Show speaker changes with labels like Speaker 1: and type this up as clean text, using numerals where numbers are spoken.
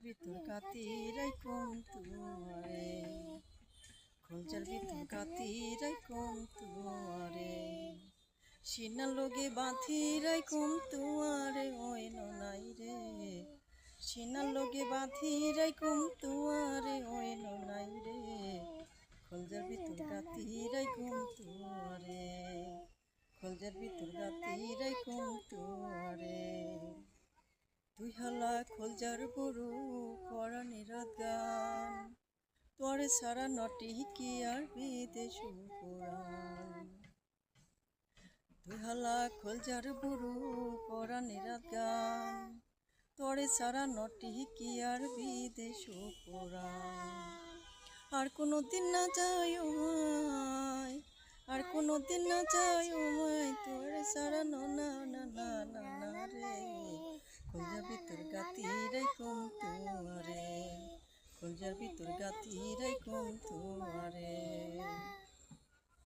Speaker 1: ভিতর কাতিরাই কম তুয়ারে খোঁজার ভিতর কাতিরাই কম তুয়ারে সিনার লগে বাঁধিরাই কম তুয়ারে ওই নাই রে সিনার লগে বাঁধিরাই কম তুয়ারে ওই নাই রে খোঁজার ভিতর কাতিরাই কম তুয়ারে খোঁজার ভিতর কাতিরাই কম তুয়ারে তুই হলা খোলজার গরু পরাণের গান তোরে সারা নটি কি আর বিদেশ পুরাণ তুই হলা খোলজার গরু পরাণের গান তোরে সারা নটি কি আর বিদেশ পুরাণ আর কোনো দিন না যাই ওমায় আর কোনো দিন না যাই ওমায় তোরে সারা না না না না না রে খোঁজার ভিতর গাতিরাই কম তুয়ারে খোঁজার ভিতর গাতিরাই কম তুয়ারে